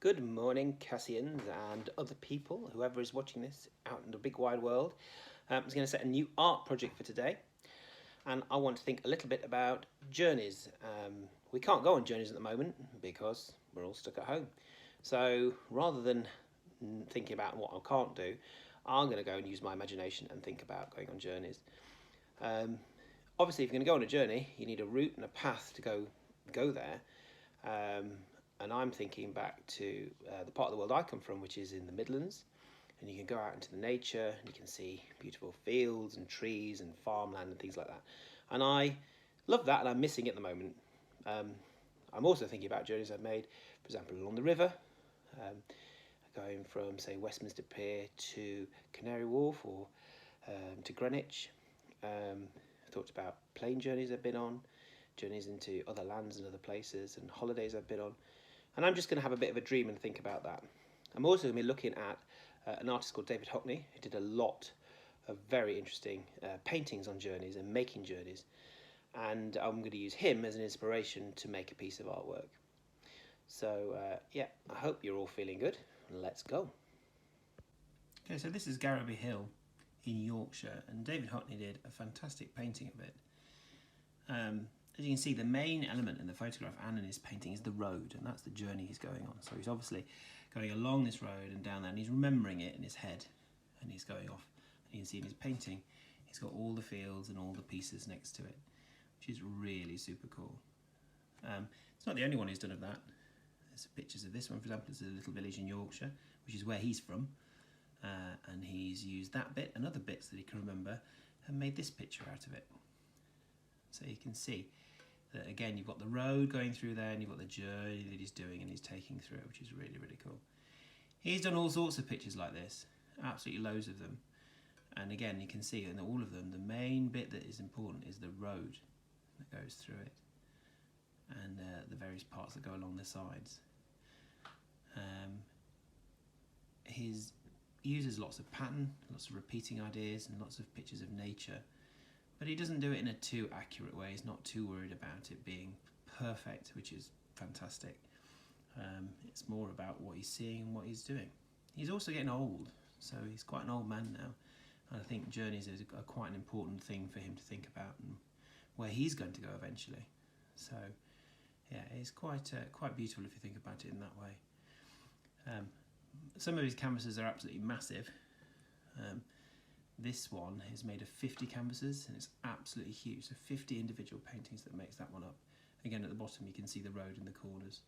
Good morning, Cassians and other people, whoever is watching this out in the big wide world. I was going to set a new art project for today, and I want to think a little bit about journeys. We can't go on journeys at the moment because we're all stuck at home. So rather than thinking about what I can't do, I'm going to go and use my imagination and think about going on journeys. Obviously, if you're going to go on a journey, you need a route and a path to go there. And I'm thinking back to the part of the world I come from, which is in the Midlands. And you can go out into the nature and you can see beautiful fields and trees and farmland and things like that. And I love that, and I'm missing it at the moment. I'm also thinking about journeys I've made, for example, along the river, going from, say, Westminster Pier to Canary Wharf or to Greenwich. I thought about plane journeys I've been on, journeys into other lands and other places, and holidays I've been on. And I'm just going to have a bit of a dream and think about that. I'm also going to be looking at an artist called David Hockney, who did a lot of very interesting paintings on journeys and making journeys. And I'm going to use him as an inspiration to make a piece of artwork. So yeah, I hope you're all feeling good. Let's go. Okay, so this is Garraby Hill in Yorkshire, and David Hockney did a fantastic painting of it. As you can see, the main element in the photograph and in his painting is the road, and that's the journey he's going on. So he's obviously going along this road and down there, and he's remembering it in his head, and he's going off. And you can see in his painting, he's got all the fields and all the pieces next to it, which is really super cool. It's not the only one who's done of that. There's pictures of this one, for example. It's a little village in Yorkshire, which is where he's from, and he's used that bit and other bits that he can remember and made this picture out of it. So you can see that again, you've got the road going through there, and you've got the journey that he's doing and he's taking through, which is really, really cool. He's done all sorts of pictures like this, absolutely loads of them. And again, you can see in all of them, the main bit that is important is the road that goes through it, and the various parts that go along the sides. He uses lots of pattern, lots of repeating ideas, and lots of pictures of nature. But he doesn't do it in a too accurate way. He's not too worried about it being perfect, which is fantastic. It's more about what he's seeing and what he's doing. He's also getting old, so he's quite an old man now. And I think journeys are quite an important thing for him to think about, and where he's going to go eventually. So yeah, it's quite beautiful if you think about it in that way. Some of his canvases are absolutely massive. This one is made of 50 canvases, and it's absolutely huge. So 50 individual paintings that makes that one up. Again, at the bottom you can see the road in the corners.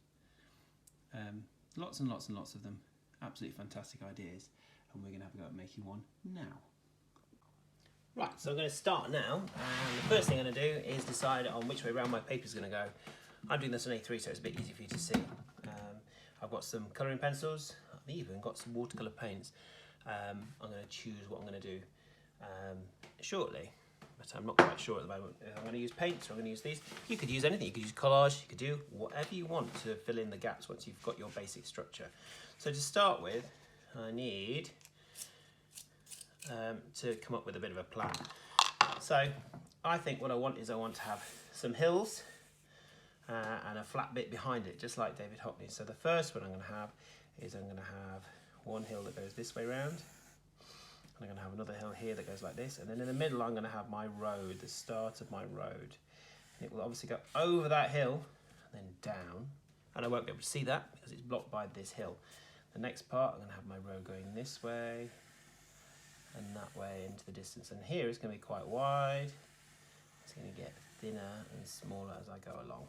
Lots and lots and lots of them. Absolutely fantastic ideas, and we're going to have a go at making one now. Right, so I'm going to start now, and the first thing I'm going to do is decide on which way around my paper is going to go. I'm doing this on A3, so it's a bit easy for you to see. I've got some colouring pencils. I've even got some watercolour paints. I'm going to choose what I'm going to do shortly, but I'm not quite sure at the moment if I'm going to use paints or I'm going to use these. You could use anything. You could use collage. You could do whatever you want to fill in the gaps once you've got your basic structure. So to start with, I need to come up with a bit of a plan. So I think what I want is I want to have some hills and a flat bit behind it, just like David Hockney. So the first one I'm going to have is I'm going to have one hill that goes this way round, and I'm going to have another hill here that goes like this, and then in the middle I'm going to have my road, the start of my road. And it will obviously go over that hill and then down, and I won't be able to see that because it's blocked by this hill. The next part, I'm going to have my road going this way and that way into the distance, and here it's going to be quite wide. It's going to get thinner and smaller as I go along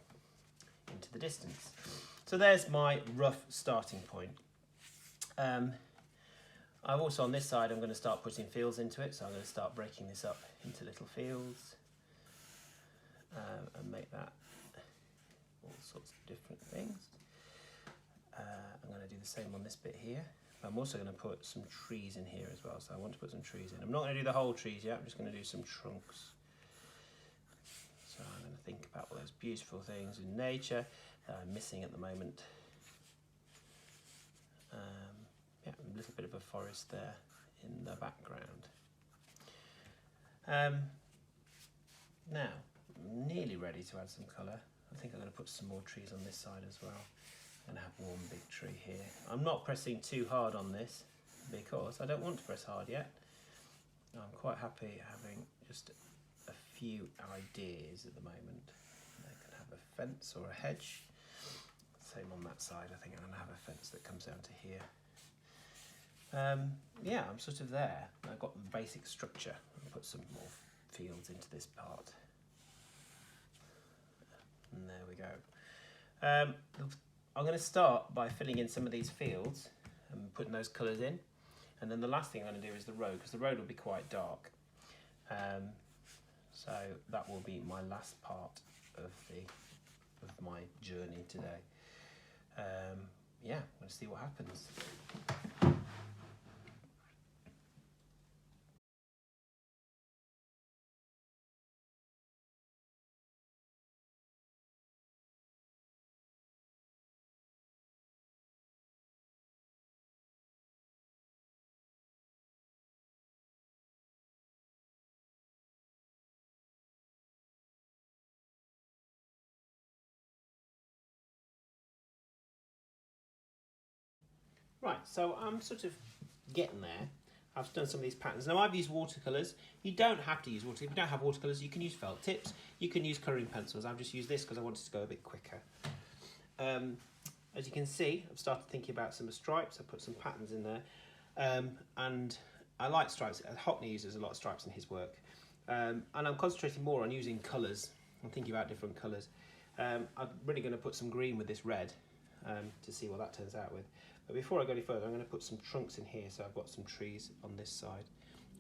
into the distance. So there's my rough starting point. I've also on this side I'm going to start putting fields into it, so I'm going to start breaking this up into little fields and make that all sorts of different things. I'm going to do the same on this bit here. I'm also going to put some trees in here as well, so I want to put some trees in. I'm not going to do the whole trees yet, I'm just going to do some trunks. So I'm going to think about all those beautiful things in nature that I'm missing at the moment. Yeah, a little bit of a forest there in the background. Now, I'm nearly ready to add some colour. I think I'm going to put some more trees on this side as well. I'm going to have one big tree here I'm not pressing too hard on this because I don't want to press hard yet. I'm quite happy having just a few ideas at the moment. I could have a fence or a hedge. Same on that side. I think I'm going to have a fence that comes down to here. Yeah, I'm sort of there. I've got the basic structure. I'll put some more fields into this part. And there we go. I'm going to start by filling in some of these fields and putting those colours in. And then the last thing I'm going to do is the road, because the road will be quite dark. So that will be my last part of my journey today. Yeah, I'm going to see what happens. Right, so I'm sort of getting there. I've done some of these patterns. Now I've used watercolours. You don't have to use watercolours. If you don't have watercolours, you can use felt tips. You can use colouring pencils. I've just used this because I wanted to go a bit quicker. As you can see, I've started thinking about some stripes. I put some patterns in there. And I like stripes. Hockney uses a lot of stripes in his work. And I'm concentrating more on using colours. I'm thinking about different colours. I'm really going to put some green with this red to see what that turns out with. But before I go any further, I'm going to put some trunks in here, so I've got some trees on this side,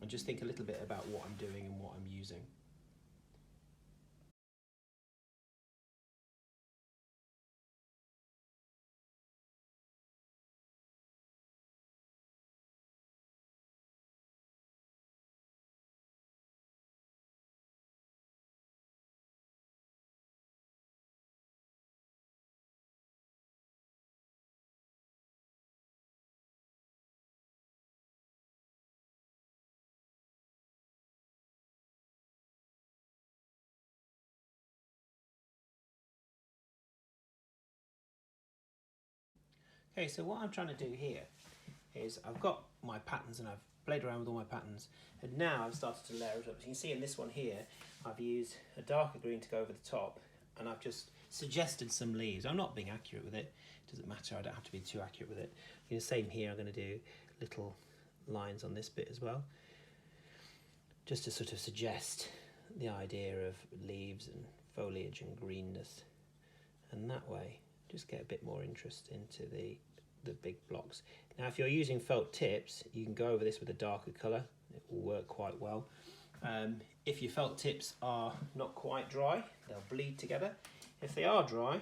and just think a little bit about what I'm doing and what I'm using. Okay, so what I'm trying to do here is I've got my patterns and I've played around with all my patterns, and now I've started to layer it up. As you can see in this one here, I've used a darker green to go over the top, and I've just suggested some leaves. I'm not being accurate with it. It doesn't matter, I don't have to be too accurate with it. The same here, I'm going to do little lines on this bit as well, just to sort of suggest the idea of leaves and foliage and greenness, and that way just get a bit more interest into the big blocks. Now if you're using felt tips, you can go over this with a darker colour. It will work quite well. If your felt tips are not quite dry, they'll bleed together. If they are dry,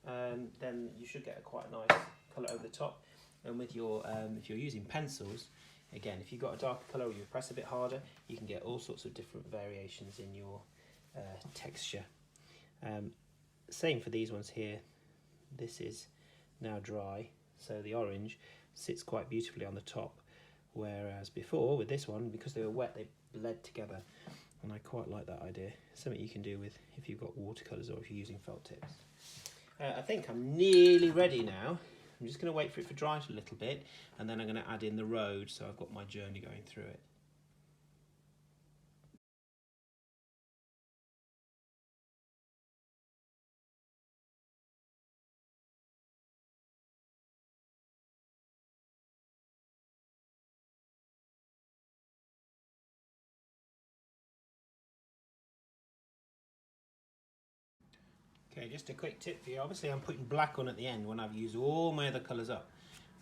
then you should get a quite nice colour over the top. And with your, if you're using pencils, again, if you've got a darker colour or you press a bit harder, you can get all sorts of different variations in your texture. Same for these ones here. This is now dry, so the orange sits quite beautifully on the top, whereas before with this one, because they were wet, they bled together, and I quite like that idea. Something you can do with if you've got watercolours or if you're using felt tips. I think I'm nearly ready now. I'm just going to wait for it to dry a little bit, and then I'm going to add in the road, so I've got my journey going through it. Okay, just a quick tip for you. Obviously I'm putting black on at the end when I've used all my other colours up.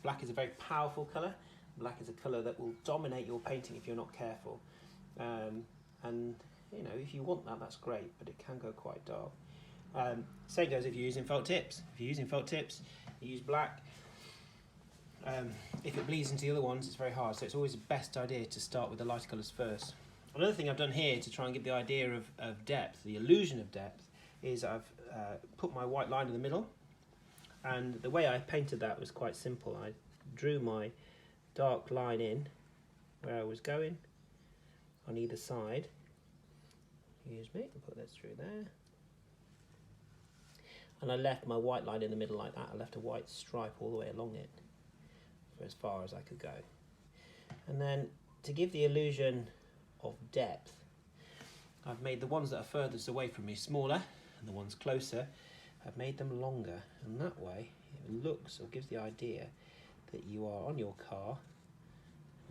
Black is a very powerful colour. Black is a colour that will dominate your painting if you're not careful. And you know, if you want that, that's great, but it can go quite dark. Same goes if you're using felt tips. If you're using felt tips, you use black. If it bleeds into the other ones, it's very hard, so it's always the best idea to start with the lighter colours first. Another thing I've done here to try and give the idea of depth, the illusion of depth, is I've put my white line in the middle, and the way I painted that was quite simple. I drew my dark line in where I was going on either side. Excuse me, I'll put that through there. And I left my white line in the middle like that. I left a white stripe all the way along it for as far as I could go. And then to give the illusion of depth, I've made the ones that are furthest away from me smaller, and the ones closer, I've made them longer. And that way it looks, or gives the idea that you are on your car,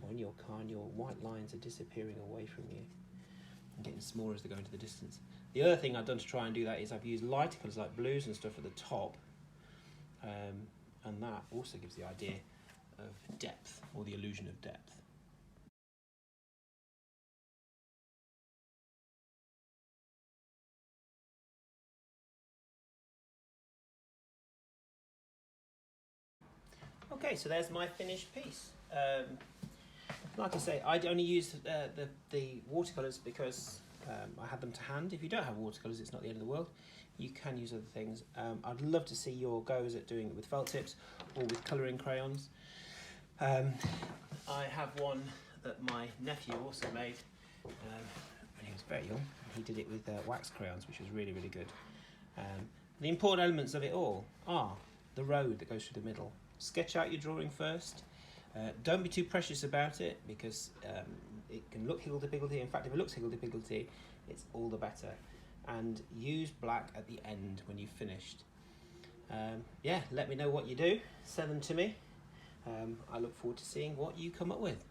or in your car, and your white lines are disappearing away from you and getting smaller as they go into the distance. The other thing I've done to try and do that is I've used lighter colours like blues and stuff at the top, and that also gives the idea of depth, or the illusion of depth. Okay, so there's my finished piece. Like I say, I only used the watercolours because I had them to hand. If you don't have watercolours, it's not the end of the world. You can use other things. I'd love to see your goes at doing it with felt tips or with colouring crayons. I have one that my nephew also made when he was very young. He did it with wax crayons, which was really, really good. The important elements of it all are the road that goes through the middle. Sketch out your drawing first. Don't be too precious about it, because it can look higgledy-piggledy. In fact, if it looks higgledy-piggledy, it's all the better. And use black at the end when you've finished. Yeah, let me know what you do. Send them to me. I look forward to seeing what you come up with.